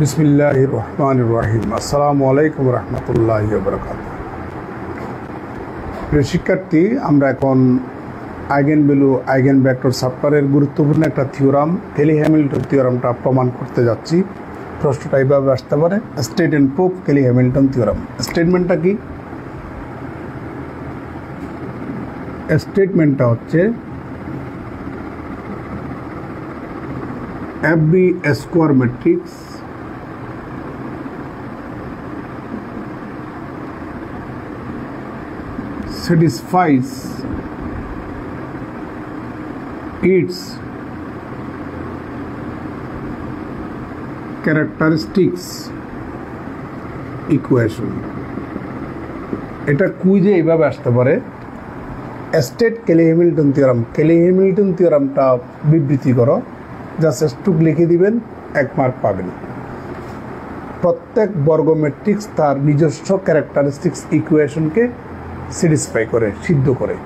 বিসমিল্লাহির রহমানির রহিম। আসসালামু আলাইকুম রহমতুল্লাহি ওয়া বারাকাতুহু। প্রিয় শিক্ষার্থী, আমরা এখন আইগেন ভ্যালু আইগেন ভেক্টর চ্যাপ্টারের গুরুত্বপূর্ণ একটা থিওরাম কেলি-হ্যামিল্টন থিওরামটা প্রমাণ করতে যাচ্ছি। প্রশ্নটা এইভাবে আসতে পারে, স্টেট অ্যান্ড প্রুফ কেলি-হ্যামিল্টন থিওরাম। স্টেটমেন্টটা কি? স্টেটমেন্টটা হচ্ছে every square matrix satisfies its characteristics equation। এটা কুইজে এইভাবে আসতে পারে, স্টেট কেলি-হ্যামিল্টন থিওরাম। কেলি-হ্যামিল্টন থিওরামটা বিবৃতি করো, জাস্ট একটুক লিখে দিবেন, 1 মার্ক পাবেন। প্রত্যেক বর্গ ম্যাট্রিক্স তার নিজস্ব ক্যারেক্টারিস্টিক্স ইকুয়েশনকে স্যাটিসফাই করে, সিদ্ধ করে।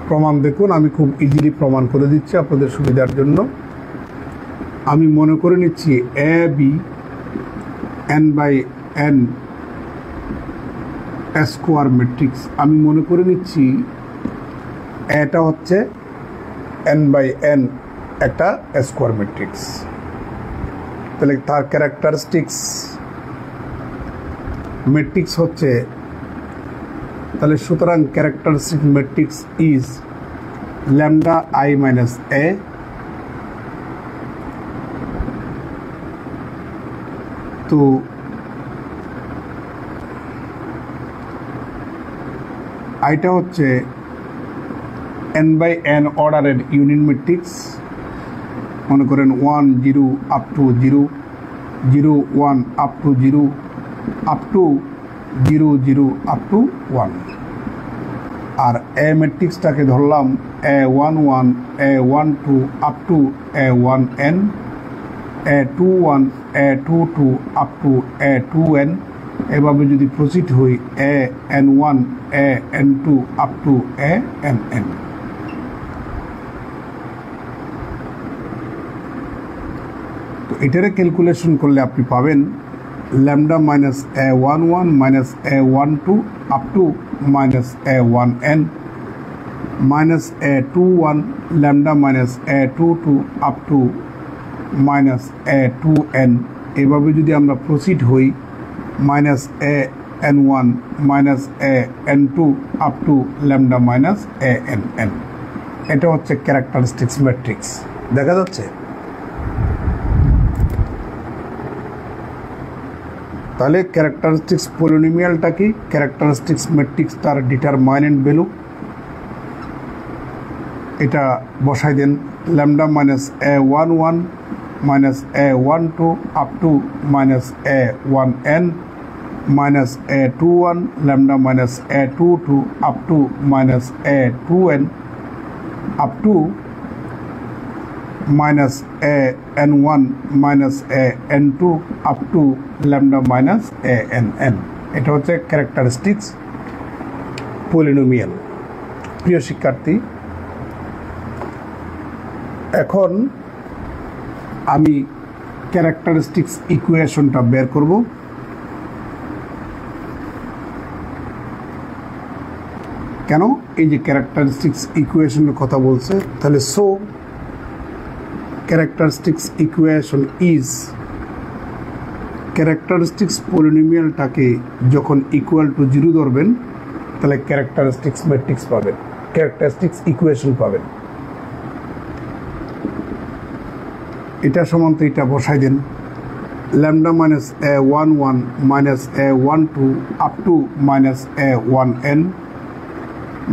প্রমাণ দেখুন, আমি খুব ইজিলি প্রমাণ করে দিচ্ছি আপনাদের সুবিধার জন্য। আমি মনে করে নিচ্ছি A be n by n square matrix. আমি মনে করে নিচ্ছি এটা হচ্ছে এন বাই এন একটা স্কোয়ার ম্যাট্রিক্স। তাহলে তার ক্যারেক্টারিস্টিক্স ম্যাট্রিক্স হচ্ছে, তাহলে সুতরাং characteristic matrix is lambda I minus A তো আইটা হচ্ছে এন বাই এন অর্ডারের ইউনিট ম্যাট্রিক্স। মনে করেন 1 0 up to 0 0 1 up to 0 up to 0 0 up to 1। আর এ ম্যাট্রিক্সটাকে ধরলাম A1 1 A1 2 up to A1 n, A2 1 A2 2 up to A2 n। এভাবে যদি প্রসিড হই AN1 AN2 up two ANN। তো এটারে ক্যালকুলেশন করলে আপনি পাবেন lambda minus A11 minus A12 up to minus A1n minus A21 lambda minus A22 up to minus A2n। এভাবে যদি আমরা প্রসিড হই minus AN1 minus AN2 up to lambda minus ANN। এটা হচ্ছে ক্যারেক্টারিস্টিক্স ম্যাট্রিক্স। দেখা যাচ্ছে? তাহলে ক্যারেক্টারিস্টিক্স পলিনোমিয়ালটা কি? ক্যারেক্টারিস্টিক্স ম্যাট্রিক্স তার ডিটারমাইনেন্ট ভ্যালু, এটা বসাই দেন lambda minus A11 minus A12 up to minus A1n minus A21 lambda minus A22 up to minus A2n up to minus AN1 minus AN2 up to lambda minus ANN। এটা হচ্ছে characteristics polynomial. প্রিয় শিক্ষার্থী, এখন আমি characteristics ইকুয়েশনটা বের করব। কেন? এই যে ক্যারেক্টারিস্টিক্স ইকুয়েশনের কথা বলছে, তাহলে so characteristics equation is, characteristics polynomialটাকে যখন ইকুয়াল টু 0 ধরবেন তাহলে ক্যারেক্টারিস্টিক্স ম্যাট্রিক্স পাবেন, ক্যারেক্টারিস্টিক্স ইকুয়েশন পাবেন। এটা সমান তো এটা বসাই দেন lambda minus A11 minus A12 up to minus A1n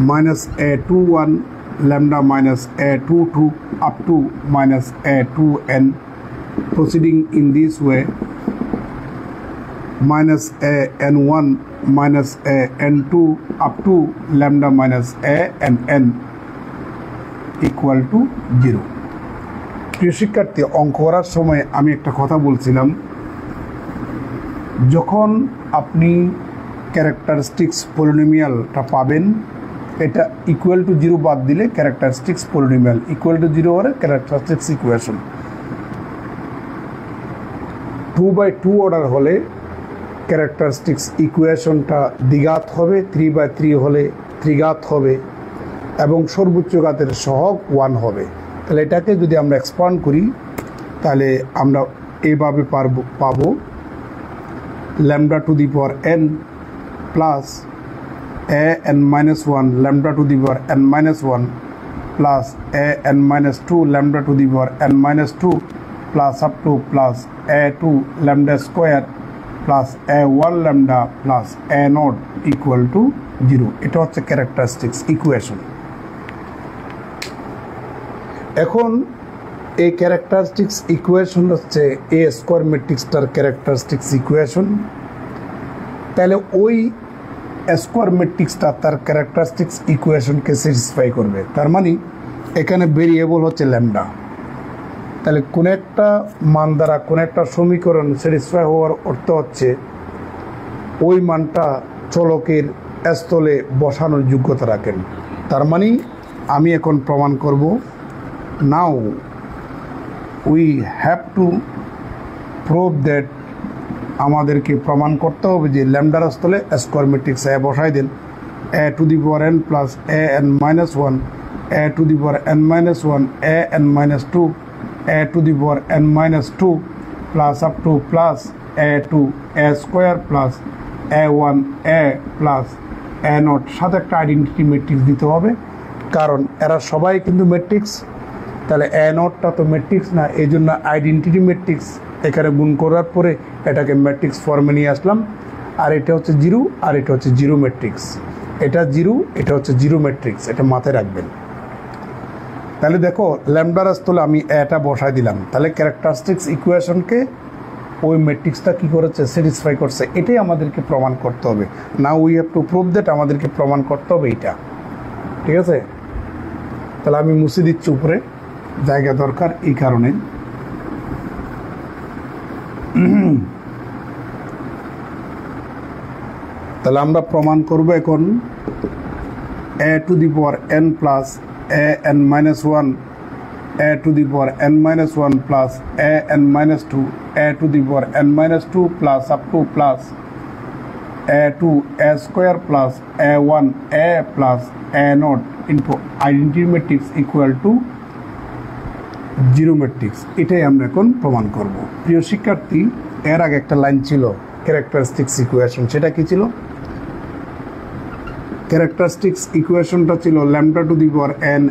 minus A21 lambda minus A22 up to minus A2n, proceeding in this way minus AN1 minus AN2 up to lambda minus ANN equal to 0। প্রিয় শিক্ষার্থী, অঙ্ক করার সময় আমি একটা কথা বলছিলাম, যখন আপনি ক্যারেক্টারিস্টিক্স পলিনোমিয়ালটা পাবেন এটা ইকুয়াল টু 0 বাদ দিলে ক্যারেক্টারিস্টিক্স পলিনোমিয়াল, ইকুয়াল টু 0 হলে ক্যারেক্টারিস্টিক্স ইকুয়েশন। 2/2 অর্ডার হলে ক্যারেক্টারিস্টিক্স ইকুয়েশনটা দ্বিঘাত হবে, 3/3 হলে ত্রিঘাত হবে এবং সর্বোচ্চ ঘাতের সহগ 1 হবে। তাহলে এটাকে যদি আমরা এক্সপান্ড করি তাহলে আমরা এইভাবে পাবো lambda to the power n plus an-1 lambda to the power n-1 plus an-2 lambda to the power n-2 plus up to plus a2 lambda square plus a1 lambda plus a0 equal to 0। এটা হচ্ছে characteristics equation. এখন এই characteristics equation হচ্ছে এ square ম্যাট্রিক্সটার characteristics equation. তাহলে ওই square ম্যাট্রিক্সটা তার characteristics ইকুয়েশনকে satisfy করবে। তার মানে এখানে ভেরিয়েবল হচ্ছে ল্যামডা। তাহলে কোন একটা মান দ্বারা কোন একটা সমীকরণ স্যাটিসফাই হওয়ার অর্থ হচ্ছে ওই মানটা চলকের স্থলে বসানোর যোগ্যতা রাখেন। তার মানে আমি এখন প্রমাণ করব, now we have to prove that, আমাদেরকে প্রমাণ করতে হবে যে ল্যামডার স্থলে স্কোয়ার ম্যাট্রিক্স এ বসাই দেন, a two the power n plus an-1, a two the power n-1, an-2, a two the power n-2 plus up to plus a2 a square plus a1 a plus a0 সাথে একটা identity matrix দিতে হবে, কারণ এরা সবাই কিন্তু matrix. তাহলে a0টা তো ম্যাট্রিক্স না, এই জন্য আইডেন্টিটি ম্যাট্রিক্স এখানে গুণ করার পরে এটাকে ম্যাট্রিক্স ফর্মে নিয়ে আসলাম। আর এটা হচ্ছে 0 আর এটা হচ্ছে 0 ম্যাট্রিক্স, এটা 0 এটা হচ্ছে 0 ম্যাট্রিক্স, এটা মাথায় রাখবেন। তাহলে দেখো ল্যামডার স্থলে আমি এটা বসাই দিলাম, তাহলে ক্যারেক্টারিস্টিক্স ইকুয়েশনকে ওই ম্যাট্রিক্সটা কী করেছে, স্যাটিসফাই করছে। এটাই আমাদেরকে প্রমাণ করতে হবে। Now we have to prove that, আমাদেরকে প্রমাণ করতে হবে এইটা। ঠিক আছে, তাহলে আমি মুছে দিচ্ছি, উপরে জায়গা দরকার এই কারণে। তাহলে আমরা প্রমাণ করব এখন a two the power n plus an-1, a two the power n-1 plus an-2, a two the power n-2 plus up to plus a2 a square plus a1 a plus a0 into identity matrix equal to 0 matrix. এটাই আমরা এখন প্রমাণ করব। প্রিয় শিক্ষার্থী, এর আগে একটা লাইন ছিল ক্যারেক্টারিস্টিক্স ইকুয়েশন, সেটা কি ছিল? ক্যারেক্টারিস্টিক্স ইকুয়েশনটা ছিল lambda to the power n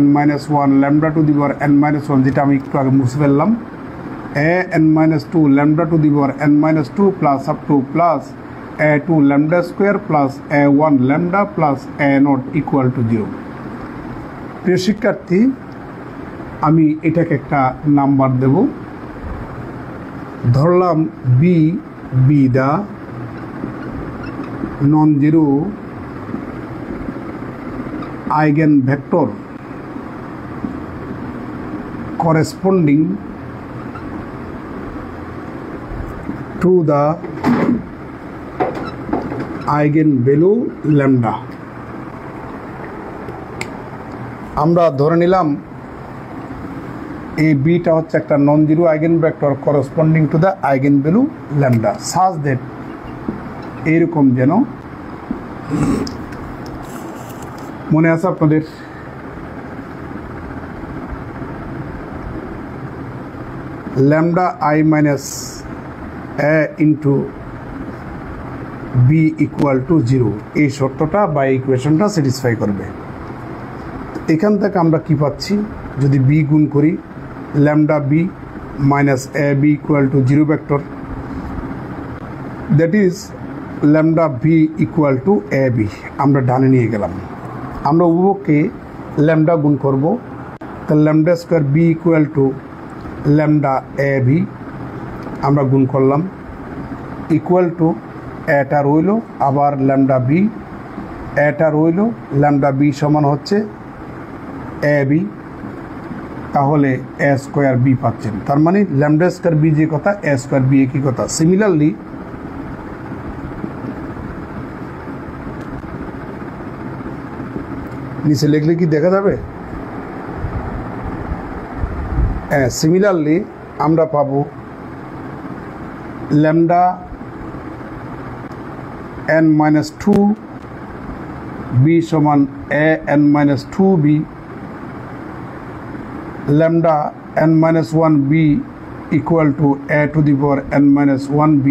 an-1 lambda to the power n-1, যেটা আমি একটু আগে মুছে ফেললাম, an-2 lambda to the power n-2 plus up to plus a2 lambda square plus a1 lambda plus a0 equal to 0। প্রিয় শিক্ষার্থী, আমি এটাকে একটা নাম্বার দেব, ধরলাম be the non zero eigen vector corresponding to the eigenvalue lambda। আমরা ধরে নিলাম এই বিটা হচ্ছে একটা non zero eigen vector corresponding to the eigenvalue lambda, such that, এইরকম যেন, মনে আছে আপনাদের? Lambda I minus A into B equal to 0, এই শর্তটা বা ইকুয়েশনটা স্যাটিসফাই করবে। এখান থেকে আমরা কি পাচ্ছি, যদি বি গুণ করি, lambda B minus A B equal to 0 vector, that is lambda B equal to A B. আমরা ডানে নিয়ে গেলাম, আমরা উভয়কে ল্যামডা গুণ করব, তাহলে lambda square B equal to lambda A B আমরা গুণ করলাম, ইকুয়াল টু এটা রইল, আবার ল্যামডা বি, এটা রইল, ল্যামডা বি সমান হচ্ছে এ বি, তাহলে এ স্কোয়ার বি পাচ্ছেন। তার মানে ল্যামডা স্কোয়ার বি যে কথা, এ স্কোয়ার বি একই কথা। সিমিলারলি নিচে লিখলে কি দেখা যাবে? সিমিলারলি আমরা পাবো lambda n minus 2 b সমান a n minus 2 b lambda n minus 1 b equal to a to the power n minus 1 b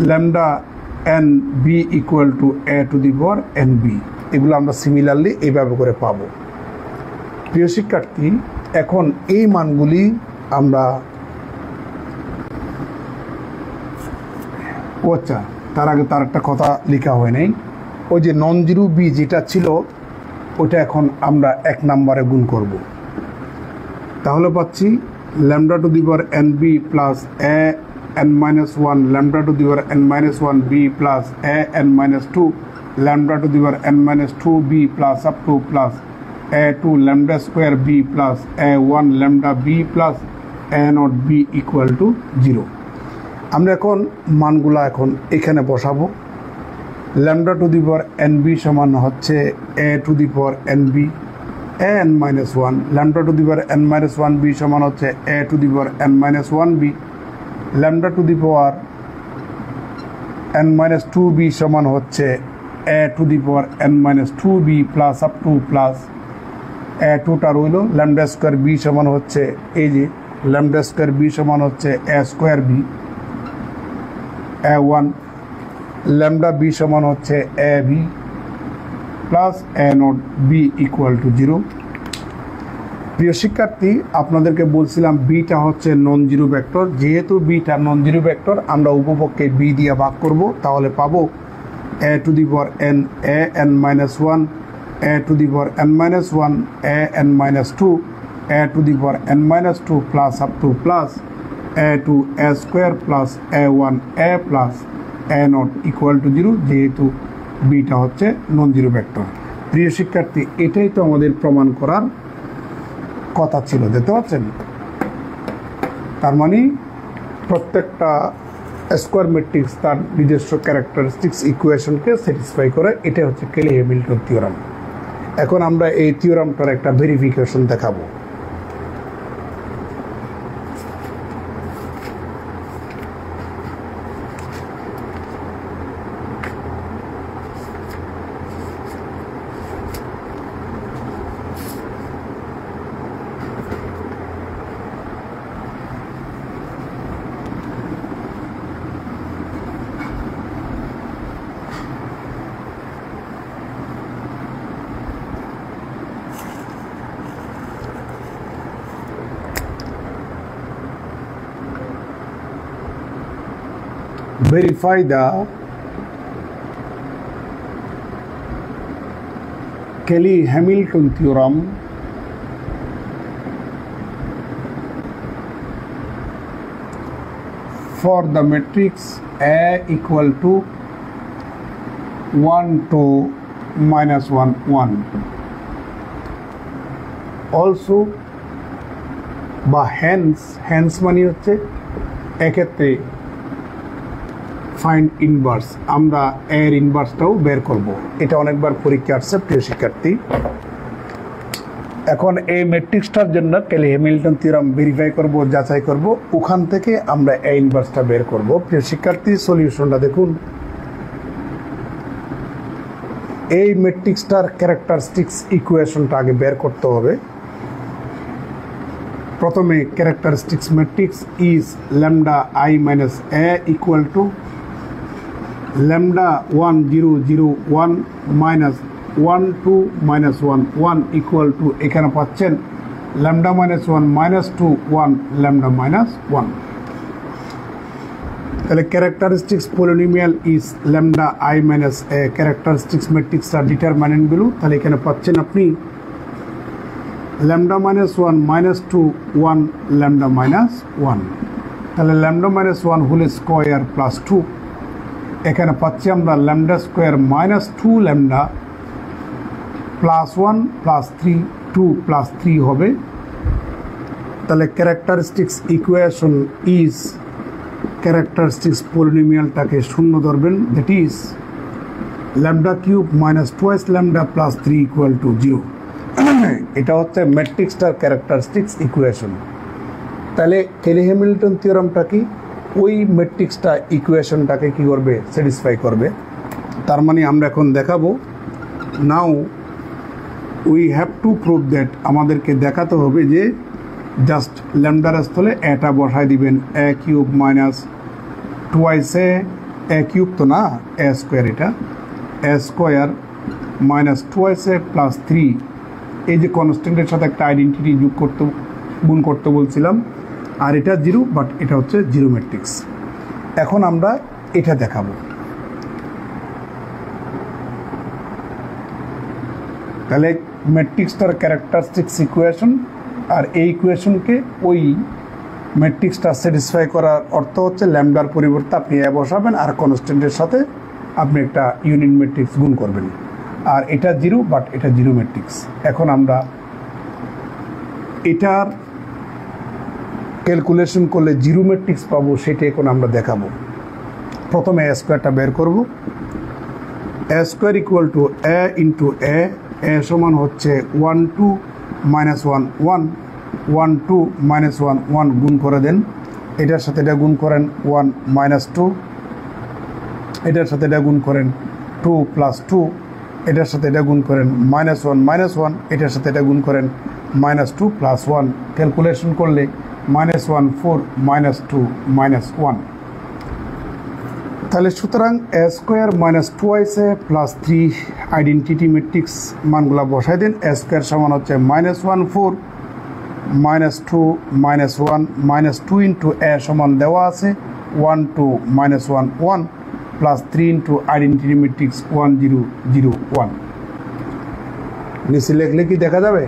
lambda n b equal to a to the power n b এগুলো আমরা similarly এইভাবে করে পাবো। প্রিয় শিক্ষার্থী, এখন এই মানগুলি আমরা আচ্ছা তার আগে তার একটা কথা লেখা হয় নাই, ওই যে নন জিরো বি যেটা ছিল ওটা এখন আমরা 1 নম্বরে গুণ করব। তাহলে পাচ্ছি lambda to the power n b plus a n minus 1 lambda to the power n minus 1 b plus a n minus 2 lambda to the power n minus 2 b plus up to plus a 2 lambda square b plus a 1 lambda b plus a naught b equal to 0। আমরা এখন মানগুলা এখন এখানে বসাবো। lambda to the power n b সমান হচ্ছে a to the power n b a n minus 1 lambda to the power n minus 1 b সমান হচ্ছে a to the power n minus 1 b lambda to the power n minus 2 b সমান হচ্ছে a to the power n minus 2 b plus up to plus a 2 টা রইল lambda square b সমান হচ্ছে এই যে lambda square b সমান হচ্ছে a square b a 1 lambda b সমান হচ্ছে a b plus a naught b equal to 0। প্রিয় শিক্ষার্থী, আপনাদেরকে বলছিলাম বিটা হচ্ছে নন জিরো ভেক্টর। যেহেতু বিটা নন জিরো ভেক্টর, আমরা উপপক্ষে বি দিয়ে ভাগ করব, তাহলে পাবো a to the power n a n minus 1 a to the power n minus 1 a n minus 2 a to the power n minus 2 plus up to plus a 2 a square plus a 1 a plus a naught equal to 0, যেহেতু beta হচ্ছে non zero vector. প্রিয় শিক্ষার্থী, এটাই তো আমাদের প্রমাণ করার কথা ছিল, দেখতে পাচ্ছেন। তার মানে প্রত্যেকটা স্কোয়ার ম্যাট্রিক্স তার নিজস্ব ক্যারেক্টারিস্টিক্স ইকুয়েশনকে স্যাটিসফাই করে, এটা হচ্ছে কেলি হ্যামিল্টন থিওরাম। এখন আমরা এই থিওরামটার একটা ভেরিফিকেশন দেখাবো। Verify the Cayley-Hamilton theorem for the matrix A equal to 1 2 minus 1 1। Also বা hence মানে হচ্ছে এক্ষেত্রে ফাইন্ড ইনভার্স, আমরা এর ইনভার্সটাও বের করব। এটা অনেকবার পরীক্ষা আসছে প্রিয় শিক্ষার্থী। এখন এই ম্যাট্রিক্সটার জন্য কেলি হ্যামিল্টন থিওরাম ভেরিফাই করব, যাচাই করব, ওখান থেকে আমরা এই ইনভার্সটা বের করব। প্রিয় শিক্ষার্থী, সলিউশনটা দেখুন। এই ম্যাট্রিক্সটার ক্যারেক্টারিস্টিক্স ইকুয়েশনটা আগে বের করতে হবে। প্রথমে characteristics matrix is lambda I minus A equal to lambda 1 0 0 1 minus 1 2 minus 1 1 equal to এখানে পাচ্ছেন lambda minus 1 minus 2 1 lambda minus 1। তাহলে characteristics polynomial is lambda I minus a characteristics matrix are determinant গুলো, তাহলে এখানে পাচ্ছেন আপনি lambda minus 1 minus 2 1 lambda minus 1। তাহলে lambda minus 1 whole square plus 2, এখানে পাচ্ছি আমরা lambda square minus 2 lambda plus 1 plus 3 2 plus 3 হবে। তাহলে ক্যারেক্টারিস্টিক্স ইকুয়েশন ইজ ক্যারেক্টারিস্টিক্স পলিনোমিয়ালটাকে শূন্য ধরবেন, that is lambda cube minus twice lambda plus 3 equal to 0। এটা হচ্ছে ম্যাট্রিক্সটার ক্যারেক্টারিস্টিক্স ইকুয়েশন। তাহলে কেলি হ্যামিল্টন থিওরামটা কি? ওই ম্যাট্রিক্সটা ইকুয়েশনটাকে কি করবে, স্যাটিসফাই করবে। তার মানে আমরা এখন দেখাবো, now we have to prove that, আমাদেরকে দেখাতে হবে যে জাস্ট ল্যামডার স্থলে এটা বসায় দিবেন এ কিউব মাইনাস টুয়াইসে এ কিউব তো না এ স্কোয়ার, এটা এ স্কোয়ার মাইনাস টুয়াইসে প্লাস 3, এই যে কনস্ট্যান্টের সাথে একটা আইডেন্টিটি যোগ করতে গুণ করতে বলছিলাম, আর এটা 0, বাট এটা হচ্ছে জিরো ম্যাট্রিক্স। এখন আমরা এটা দেখাবো। তাহলে ম্যাট্রিক্সটার ক্যারেক্টারিস্টিক্স ইকুয়েশন, আর এই ইকুয়েশনকে ওই ম্যাট্রিক্সটা স্যাটিসফাই করার অর্থ হচ্ছে ল্যামডার পরিবর্তে আপনি এ বসাবেন আর কনস্ট্যান্টের সাথে আপনি একটা ইউনিট ম্যাট্রিক্স গুণ করবেন, আর এটা 0, বাট এটা জিরো ম্যাট্রিক্স। এখন আমরা এটার ক্যালকুলেশন করলে জিরো ম্যাট্রিক্স পাবো, সেটা এখন আমরা দেখাবো। প্রথমে এ স্কোয়ারটা বের করব। A square equal to A into A, A সমান হচ্ছে 1 2 মাইনাস 1 1 1 2 মাইনাস 1 1 গুণ করে দেন, এটার সাথে এটা গুণ করেন 1 মাইনাস 2, এটার সাথে এটা গুণ করেন 2 প্লাস 2, এটার সাথে এটা গুণ করেন মাইনাস 1 মাইনাস 1, এটার সাথে এটা গুণ করেন মাইনাস 2 প্লাস 1, ক্যালকুলেশন করলে মাইনাস 1 4 মাইনাস 2 মাইনাস 1। তাহলে সুতরাং A square minus twice A plus 3 identity matrix মানগুলো বসাই দেন। এ স্কোয়ার সমান হচ্ছে minus 1 4 minus 2 minus 1 minus 2 into A সমান দেওয়া আছে 1 2 minus 1 1 plus 3 into identity matrix 1 0 0 1। নিচে লিখলে কি দেখা যাবে?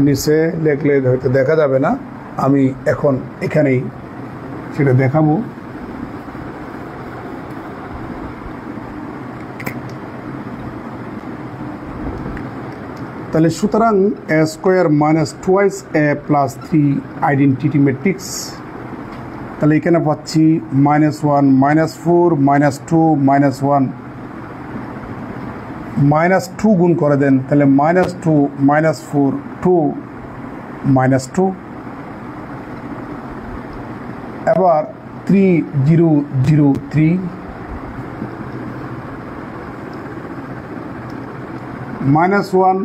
নিচে লিখলে হয়তো দেখা যাবে না, আমি এখন এখানেই সেটা দেখাবো। তাহলে সুতরাং A square minus twice A plus 3 identity matrix, তাহলে এখানে পাচ্ছি minus 1 minus 4 minus 2 minus 1 minus 2 গুণ করে দেন, তাহলে মাইনাস 2 মাইনাস 4 2 মাইনাস 2, এবার 3 0 0 3 minus 1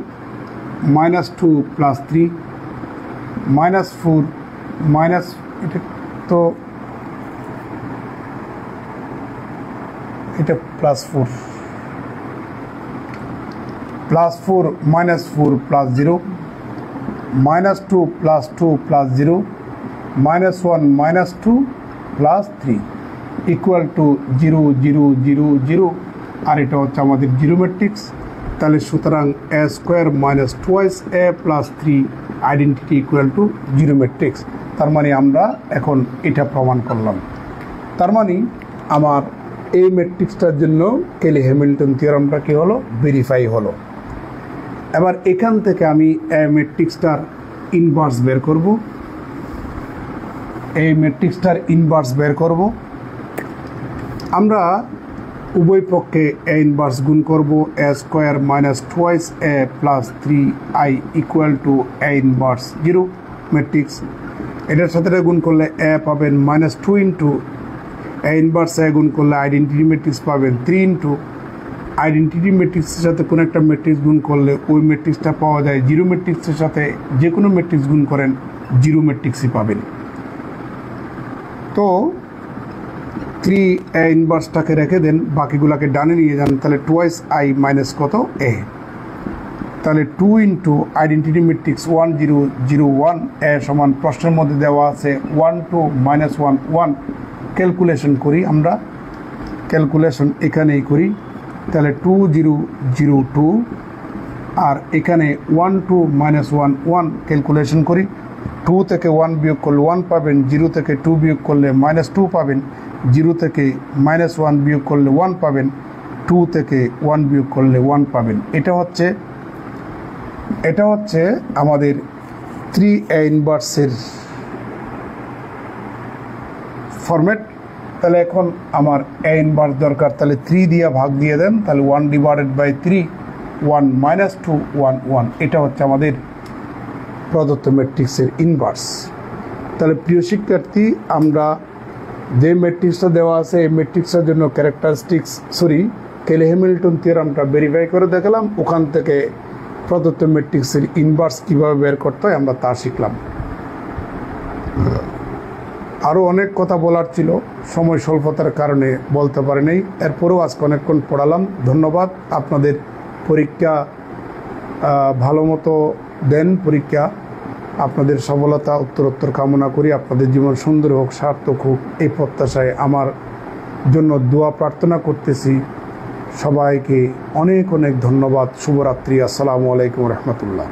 minus 2 plus 3 minus 4 minus, এটা তো এটা plus 4 plus 4 minus 4 plus 0 minus 2 plus 2 plus 0 minus 1 minus 2 plus 3 equal to 0 0 0 0, আর এটা হচ্ছে আমাদের জিরো ম্যাট্রিক্স। তাহলে সুতরাং A square minus twice A plus 3 identity equal to zero matrix. তার মানে আমরা এখন এটা প্রমাণ করলাম। তার মানে আমার এই ম্যাট্রিক্সটার জন্য কেলি হ্যামিল্টন থিওরামটা কি হলো, ভেরিফাই হলো। এবার এখান থেকে আমি এই ম্যাট্রিক্সটার ইনভার্স বের করব। এই ম্যাট্রিক্সটার ইনভার্স বের করব, আমরা উভয় পক্ষে এ ইনভার্স গুণ করব। A square minus twice A plus 3 I equal to A inverse 0 matrix, এটার সাথে গুণ করলে এ পাবেন minus 2 into A inverse A গুণ করলে আইডেন্টিটি ম্যাট্রিক্স পাবেন 3 ইন্টু আইডেন্টিটি ম্যাট্রিক্সের সাথে কোনো একটা ম্যাট্রিক্স গুণ করলে ওই ম্যাট্রিক্সটা পাওয়া যায়। জিরো ম্যাট্রিক্সের সাথে যে কোনো ম্যাট্রিক্স গুণ করেন জিরো ম্যাট্রিক্সই পাবেন। তো 3 এ ইনভার্সটাকে রেখে দেন, বাকিগুলোকে ডানে নিয়ে যান, তাহলে টুয়াইস আই মাইনাস কত এ, তাহলে 2 ইন্টু আইডেন্টিটি ম্যাট্রিক্স 1 0 0 1 এ সমান প্রশ্নের মধ্যে দেওয়া আছে 1 2 মাইনাস 1 1। ক্যালকুলেশন করি আমরা, ক্যালকুলেশন এখানেই করি, তাহলে 2 0 0 2, আর এখানে 1 2 মাইনাস 1 1 ক্যালকুলেশন করি। 2 থেকে 1 বিয়োগ করলে 1 পাবেন, 0 থেকে 2 বিয়োগ করলে মাইনাস 2 পাবেন, 0 থেকে মাইনাস 1 বিয়োগ করলে 1 পাবেন, 2 থেকে 1 বিয়োগ করলে 1 পাবেন। এটা হচ্ছে আমাদের 3 এ ইনভার্সের ফরম্যাট। তাহলে এখন আমার এ ইনভার্স দরকার, তাহলে 3 দিয়ে ভাগ দিয়ে দেন, তাহলে 1 ডিভাইডেড বাই 3 1 মাইনাস 2 1 1। এটা হচ্ছে আমাদের প্রদত্ত ম্যাট্রিক্সের ইনভার্স। তাহলে প্রিয় শিক্ষার্থী, আমরা যে ম্যাট্রিক্সটা দেওয়া আছে এই ম্যাট্রিক্সের জন্য কেলি হ্যামিল্টন থিওরামটা ভেরিফাই করে দেখালাম। ওখান থেকে প্রদত্ত ম্যাট্রিক্সের ইনভার্স কীভাবে বের করতে হয় আমরা তা শিখলাম। আরও অনেক কথা বলার ছিল, সময় স্বল্পতার কারণে বলতে পারি নাই। এরপরেও আজকে অনেকক্ষণ পড়ালাম। ধন্যবাদ। আপনাদের পরীক্ষা ভালো মতো দেন। পরীক্ষা আপনাদের সফলতা উত্তরোত্তর কামনা করি। আপনাদের জীবন সুন্দর হোক, সার্থক হোক, এই প্রত্যাশায় আমার জন্য দোয়া প্রার্থনা করতেছি। সবাইকে অনেক অনেক ধন্যবাদ। শুভরাত্রি। আসসালামু আলাইকুম রহমতুল্লাহ।